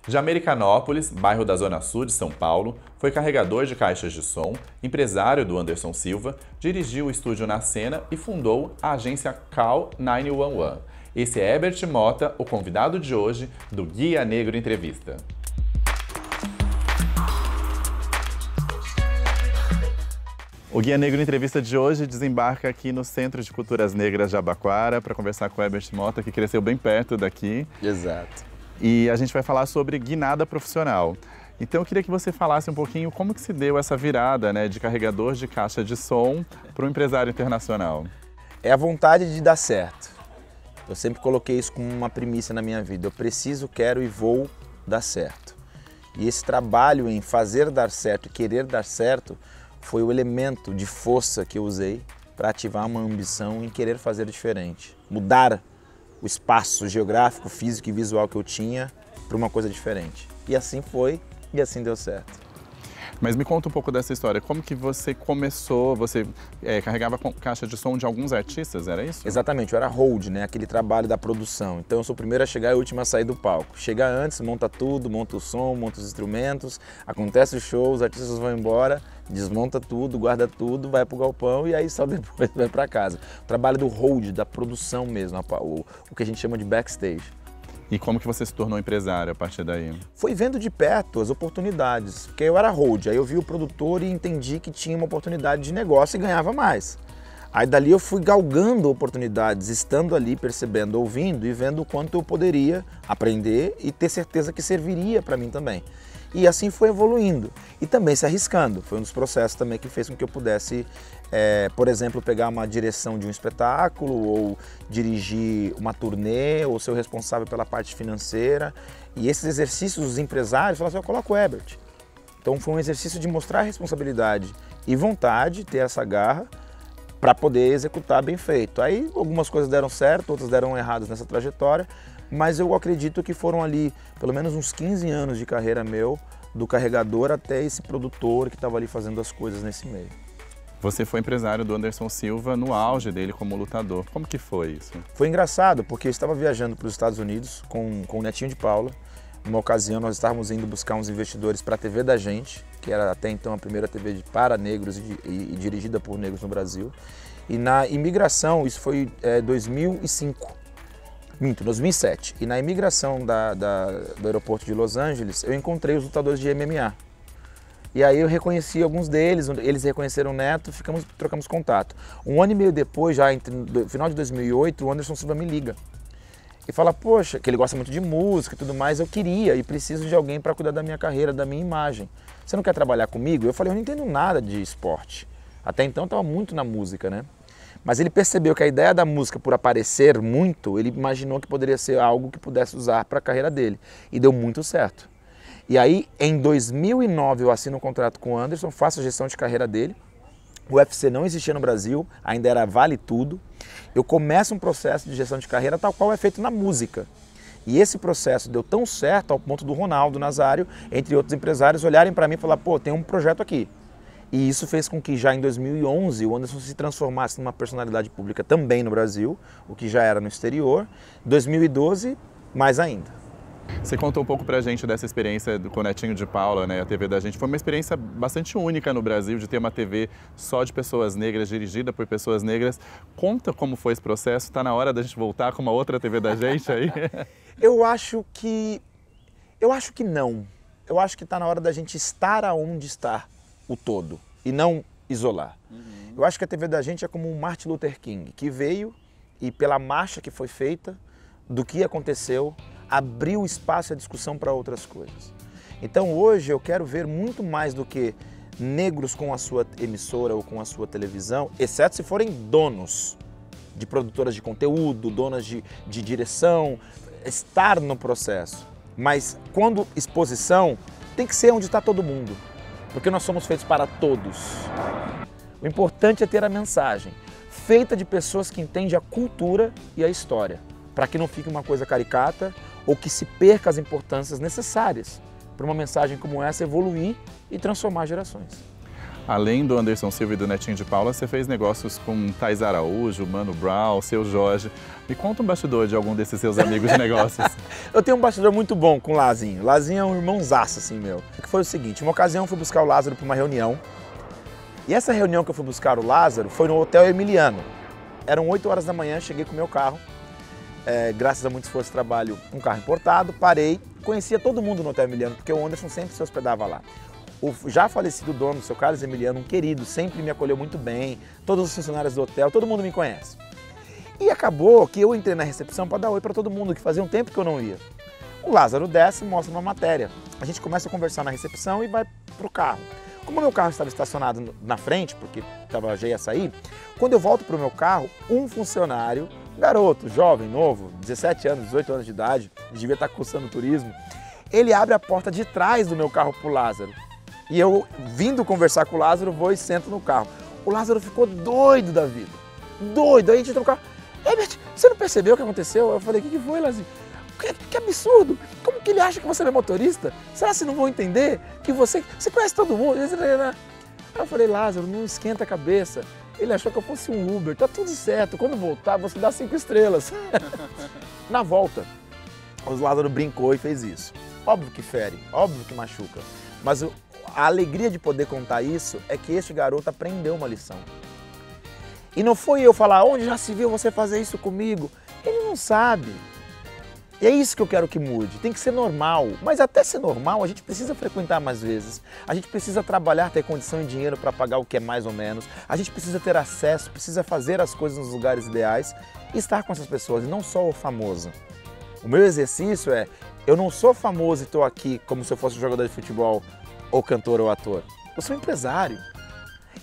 De Americanópolis, bairro da Zona Sul de São Paulo, foi carregador de caixas de som, empresário do Anderson Silva, dirigiu o estúdio Na Cena e fundou a agência Call 911. Esse é Herbert Mota, o convidado de hoje do Guia Negro Entrevista. O Guia Negro Entrevista de hoje desembarca aqui no Centro de Culturas Negras de Jabaquara para conversar com o Herbert Mota, que cresceu bem perto daqui. Exato. E a gente vai falar sobre guinada profissional. Então eu queria que você falasse um pouquinho como que se deu essa virada, né, de carregador de caixa de som para um empresário internacional. É a vontade de dar certo. Eu sempre coloquei isso como uma premissa na minha vida. Eu preciso, quero e vou dar certo. E esse trabalho em fazer dar certo e querer dar certo foi o elemento de força que eu usei para ativar uma ambição em querer fazer diferente. Mudar o espaço geográfico, físico e visual que eu tinha para uma coisa diferente. E assim foi, e assim deu certo. Mas me conta um pouco dessa história. Como que você começou? Você carregava caixa de som de alguns artistas, era isso? Exatamente, eu era hold, né? Aquele trabalho da produção. Então eu sou o primeiro a chegar e o último a sair do palco. Chega antes, monta tudo, monta o som, monta os instrumentos, acontece o show, os artistas vão embora, desmonta tudo, guarda tudo, vai pro galpão e aí só depois vai para casa. O trabalho do hold, da produção mesmo, o que a gente chama de backstage. E como que você se tornou empresário a partir daí? Foi vendo de perto as oportunidades, porque eu era hold, aí eu vi o produtor e entendi que tinha uma oportunidade de negócio e ganhava mais. Aí dali eu fui galgando oportunidades, estando ali, percebendo, ouvindo e vendo o quanto eu poderia aprender e ter certeza que serviria para mim também. E assim foi evoluindo e também se arriscando. Foi um dos processos também que fez com que eu pudesse, por exemplo, pegar uma direção de um espetáculo ou dirigir uma turnê ou ser o responsável pela parte financeira. E esses exercícios dos empresários, falaram assim, eu coloco o Herbert. Então foi um exercício de mostrar responsabilidade e vontade, ter essa garra para poder executar bem feito. Aí algumas coisas deram certo, outras deram erradas nessa trajetória, mas eu acredito que foram ali pelo menos uns 15 anos de carreira meu, do carregador até esse produtor que estava ali fazendo as coisas nesse meio. Você foi empresário do Anderson Silva no auge dele como lutador. Como que foi isso? Foi engraçado, porque eu estava viajando para os Estados Unidos com o Netinho de Paula. Numa ocasião nós estávamos indo buscar uns investidores para a TV da Gente, que era até então a primeira TV para negros e dirigida por negros no Brasil. E na imigração, isso foi 2007. E na imigração do aeroporto de Los Angeles, eu encontrei os lutadores de MMA. E aí eu reconheci alguns deles, eles reconheceram o Neto, trocamos contato. Um ano e meio depois, já no final de 2008, o Anderson Silva me liga. E fala, poxa, que ele gosta muito de música e tudo mais, eu queria e preciso de alguém para cuidar da minha carreira, da minha imagem. Você não quer trabalhar comigo? Eu falei, eu não entendo nada de esporte. Até então eu estava muito na música, né? Mas ele percebeu que a ideia da música, por aparecer muito, ele imaginou que poderia ser algo que pudesse usar para a carreira dele. E deu muito certo. E aí, em 2009, eu assino um contrato com o Anderson, faço a gestão de carreira dele. O UFC não existia no Brasil, ainda era Vale Tudo. Eu começo um processo de gestão de carreira tal qual é feito na música. E esse processo deu tão certo ao ponto do Ronaldo Nazário, entre outros empresários, olharem para mim e falar, pô, tem um projeto aqui. E isso fez com que já em 2011 o Anderson se transformasse numa personalidade pública também no Brasil, o que já era no exterior. 2012, mais ainda. Você contou um pouco pra gente dessa experiência com o Netinho de Paula, né, a TV da Gente. Foi uma experiência bastante única no Brasil de ter uma TV só de pessoas negras, dirigida por pessoas negras. Conta como foi esse processo, tá na hora da gente voltar com uma outra TV da Gente aí? Eu acho que não. Eu acho que tá na hora da gente estar aonde está o todo e não isolar. Eu acho que a TV da Gente é como um Martin Luther King, que veio e pela marcha que foi feita, do que aconteceu, abriu espaço à discussão para outras coisas. Então hoje eu quero ver muito mais do que negros com a sua emissora ou com a sua televisão, exceto se forem donos de produtoras de conteúdo, donas de direção, estar no processo. Mas quando exposição, tem que ser onde está todo mundo, porque nós somos feitos para todos. O importante é ter a mensagem, feita de pessoas que entendem a cultura e a história, para que não fique uma coisa caricata ou que se perca as importâncias necessárias para uma mensagem como essa evoluir e transformar gerações. Além do Anderson Silva e do Netinho de Paula, você fez negócios com Thais Araújo, Mano Brown, Seu Jorge. Me conta um bastidor de algum desses seus amigos de negócios. Eu tenho um bastidor muito bom com o Lazinho. O Lazinho é um irmãozaço, assim, meu. Que foi o seguinte, uma ocasião eu fui buscar o Lázaro para uma reunião. E essa reunião que eu fui buscar o Lázaro foi no Hotel Emiliano. Eram 8 horas da manhã, cheguei com o meu carro. Graças a muito esforço de trabalho, um carro importado, parei, conhecia todo mundo no Hotel Emiliano, porque o Anderson sempre se hospedava lá. O já falecido dono, o seu Carlos Emiliano, um querido, sempre me acolheu muito bem, todos os funcionários do hotel, todo mundo me conhece. E acabou que eu entrei na recepção para dar oi para todo mundo, que fazia um tempo que eu não ia. O Lázaro desce e mostra uma matéria. A gente começa a conversar na recepção e vai pro carro. Como o meu carro estava estacionado na frente, porque já ia sair, quando eu volto pro meu carro, um funcionário, garoto, jovem, novo, 17 anos, 18 anos de idade, devia estar cursando turismo, ele abre a porta de trás do meu carro pro Lázaro. E eu, vindo conversar com o Lázaro, vou e sento no carro. O Lázaro ficou doido da vida. Doido. Aí a gente entrou no carro. Herbert, você não percebeu o que aconteceu? Eu falei, o que foi, Lazinho? Que absurdo! Como que ele acha que você é motorista? Será que vocês não vão entender que você conhece todo mundo? Aí eu falei, Lázaro, não esquenta a cabeça. Ele achou que eu fosse um Uber, tá tudo certo. Quando voltar, você dá 5 estrelas. Na volta, o Lázaro brincou e fez isso. Óbvio que fere, óbvio que machuca. Mas a alegria de poder contar isso é que este garoto aprendeu uma lição. E não foi eu falar, onde já se viu você fazer isso comigo? Ele não sabe. E é isso que eu quero que mude, tem que ser normal. Mas até ser normal, a gente precisa frequentar mais vezes. A gente precisa trabalhar, ter condição e dinheiro para pagar o que é mais ou menos. A gente precisa ter acesso, precisa fazer as coisas nos lugares ideais e estar com essas pessoas, e não só o famoso. O meu exercício é, eu não sou famoso e estou aqui como se eu fosse um jogador de futebol, ou cantor ou ator. Eu sou empresário.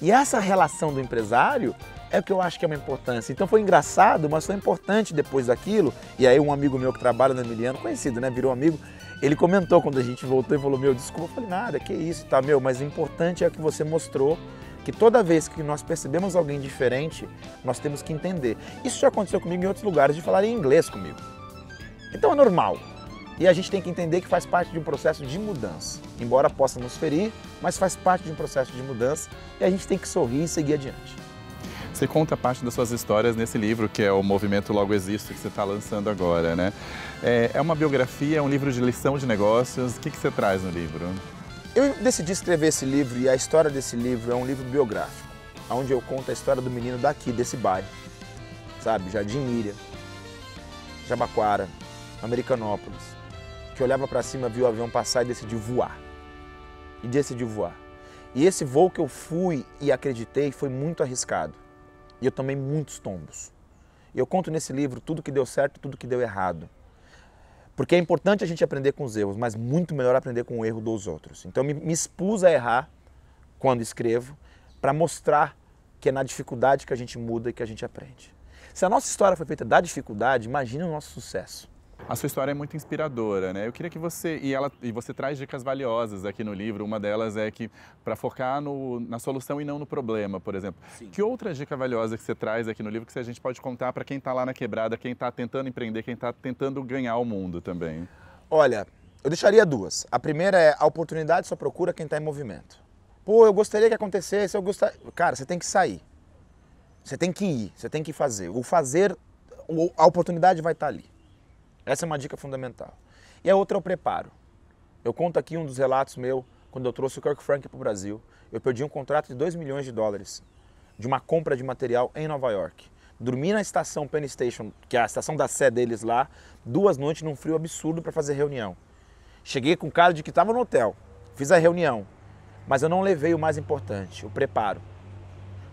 E essa relação do empresário é o que eu acho que é uma importância. Então foi engraçado, mas foi importante depois daquilo. E aí um amigo meu que trabalha no Emiliano, conhecido, né, virou amigo, ele comentou quando a gente voltou e falou, meu, desculpa. Eu falei, nada, que isso, tá, meu, mas o importante é que você mostrou que toda vez que nós percebemos alguém diferente, nós temos que entender. Isso já aconteceu comigo em outros lugares, de falarem inglês comigo. Então é normal. E a gente tem que entender que faz parte de um processo de mudança. Embora possa nos ferir, mas faz parte de um processo de mudança e a gente tem que sorrir e seguir adiante. Você conta parte das suas histórias nesse livro, que é o Movimento Logo Existo, que você está lançando agora, né? É uma biografia, é um livro de lição de negócios. O que você traz no livro? Eu decidi escrever esse livro e a história desse livro é um livro biográfico, onde eu conto a história do menino daqui, desse bairro, sabe? Jardim Miriam, Jabaquara, Americanópolis, que olhava para cima, viu o avião passar e decidiu voar. E esse voo que eu fui e acreditei foi muito arriscado. E eu tomei muitos tombos. E eu conto nesse livro tudo que deu certo e tudo que deu errado. Porque é importante a gente aprender com os erros, mas muito melhor aprender com o erro dos outros. Então me expus a errar quando escrevo, para mostrar que é na dificuldade que a gente muda e que a gente aprende. Se a nossa história foi feita da dificuldade, imagine o nosso sucesso. A sua história é muito inspiradora, né? Eu queria que você, e você traz dicas valiosas aqui no livro, uma delas é que para focar na solução e não no problema, por exemplo. Sim. Que outra dica valiosa que você traz aqui no livro que a gente pode contar para quem está lá na quebrada, quem está tentando empreender, quem está tentando ganhar o mundo também? Olha, eu deixaria duas. A primeira é a oportunidade só procura quem está em movimento. Pô, eu gostaria que acontecesse, Cara, você tem que sair. Você tem que ir, você tem que fazer. A oportunidade vai estar ali. Essa é uma dica fundamental. E a outra é o preparo. Eu conto aqui um dos relatos meu, quando eu trouxe o Kirk Franklin para o Brasil. Eu perdi um contrato de $2 milhões de uma compra de material em Nova York. Dormi na estação Penn Station, que é a estação da sé deles lá, 2 noites num frio absurdo para fazer reunião. Cheguei com cara de que estava no hotel, fiz a reunião, mas eu não levei o mais importante, o preparo.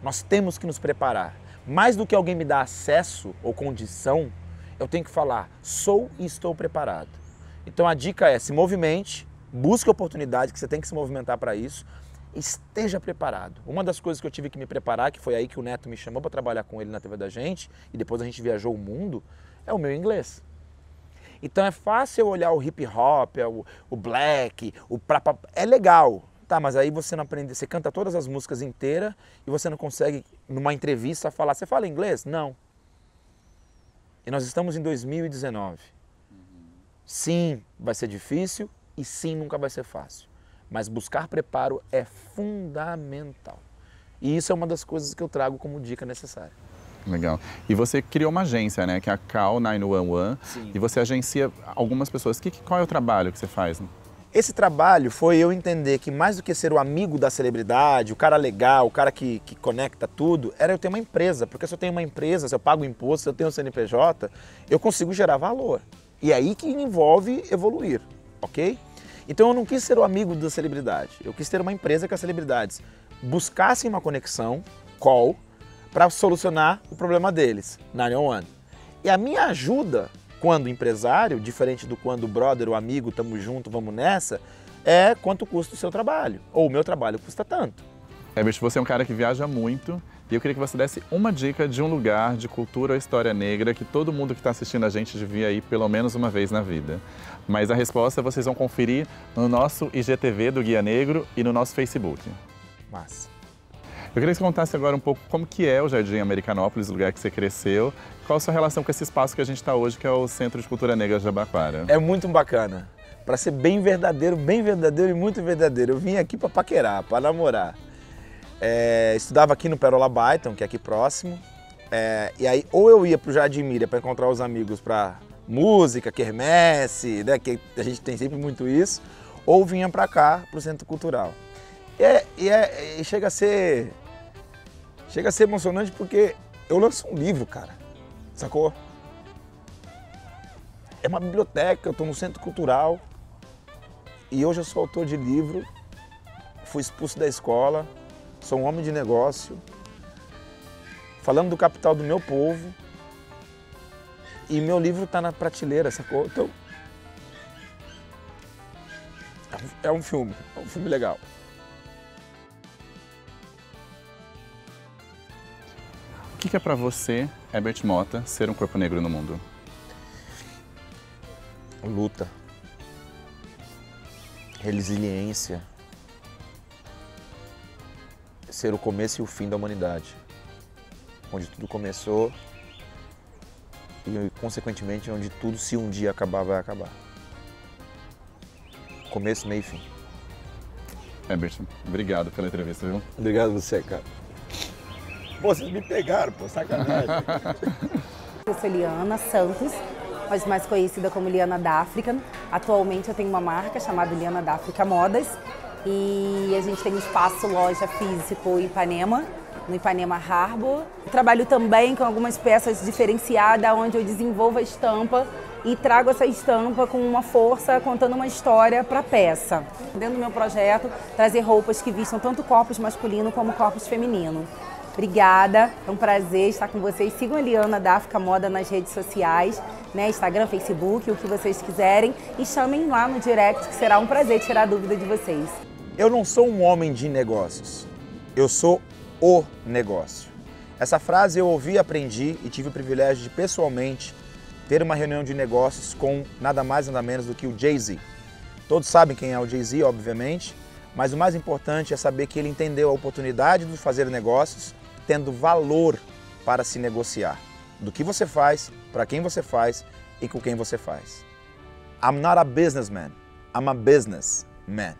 Nós temos que nos preparar. Mais do que alguém me dar acesso ou condição, eu tenho que falar, sou e estou preparado. Então a dica é, se movimente, busque oportunidade, que você tem que se movimentar para isso, esteja preparado. Uma das coisas que eu tive que me preparar, que foi aí que o Neto me chamou para trabalhar com ele na TV da gente, e depois a gente viajou o mundo, é o meu inglês. Então é fácil eu olhar o hip hop, o black, é legal. Tá, mas aí você não aprende, você canta todas as músicas inteiras e você não consegue, numa entrevista, falar, você fala inglês? Não. E nós estamos em 2019. Sim, vai ser difícil e sim, nunca vai ser fácil. mas buscar preparo é fundamental. E isso é uma das coisas que eu trago como dica necessária. Legal. E você criou uma agência, né, que é a Call 911. Sim. E você agencia algumas pessoas. Qual é o trabalho que você faz? Esse trabalho foi eu entender que mais do que ser o amigo da celebridade, o cara legal, o cara que conecta tudo, era eu ter uma empresa. Porque se eu tenho uma empresa, se eu pago imposto, se eu tenho um CNPJ, eu consigo gerar valor. E é aí que envolve evoluir, ok? Então eu não quis ser o amigo da celebridade, eu quis ter uma empresa que as celebridades buscassem uma conexão, call, para solucionar o problema deles, 911. E a minha ajuda, quando empresário, diferente do quando brother ou amigo, tamo junto, vamos nessa, é quanto custa o seu trabalho, ou o meu trabalho custa tanto. Herbert, você é um cara que viaja muito e eu queria que você desse uma dica de um lugar de cultura ou história negra que todo mundo que está assistindo a gente devia ir pelo menos uma vez na vida. Mas a resposta vocês vão conferir no nosso IGTV do Guia Negro e no nosso Facebook. Massa. Eu queria que você contasse agora um pouco como que é o Jardim Americanópolis, o lugar que você cresceu, qual a sua relação com esse espaço que a gente está hoje, que é o Centro de Cultura Negra de Jabaquara. É muito bacana. Para ser bem verdadeiro e muito verdadeiro. Eu vim aqui para paquerar, para namorar. Estudava aqui no Perola Byton, que é aqui próximo. E aí ou eu ia para o Jardim Miriam para encontrar os amigos para música, quermesse, né, que a gente tem sempre muito isso, ou vinha para cá, para o Centro Cultural. E chega a ser emocionante porque eu lanço um livro, cara, sacou? É uma biblioteca, eu estou no Centro Cultural e hoje eu sou autor de livro, fui expulso da escola, sou um homem de negócio, falando do capital do meu povo e meu livro está na prateleira, sacou? Então, é um filme legal. O que é para você, Herbert Mota, ser um corpo negro no mundo? Luta, resiliência, ser o começo e o fim da humanidade, onde tudo começou e, consequentemente, onde tudo, se um dia acabar, vai acabar. Começo, meio e fim. Herbert, obrigado pela entrevista, viu? Obrigado a você, cara. Pô, vocês me pegaram, pô, sacanagem. Eu sou Liana Santos, mas mais conhecida como Liana da África. Atualmente eu tenho uma marca chamada Liana da África Modas e a gente tem um espaço loja físico em Ipanema, no Ipanema Harbor. Eu trabalho também com algumas peças diferenciadas, onde eu desenvolvo a estampa e trago essa estampa com uma força, contando uma história para a peça. Dentro do meu projeto, trazer roupas que vistam tanto corpos masculino como corpos feminino. Obrigada, é um prazer estar com vocês. Sigam a Liana da África Moda nas redes sociais, né? Instagram, Facebook, o que vocês quiserem. E chamem lá no direct, que será um prazer tirar a dúvida de vocês. Eu não sou um homem de negócios, eu sou o negócio. Essa frase eu ouvi, aprendi e tive o privilégio de pessoalmente ter uma reunião de negócios com nada mais nada menos do que o Jay-Z. Todos sabem quem é o Jay-Z, obviamente, mas o mais importante é saber que ele entendeu a oportunidade de fazer negócios tendo valor para se negociar. Do que você faz, para quem você faz e com quem você faz. I'm not a businessman, I'm a businessman.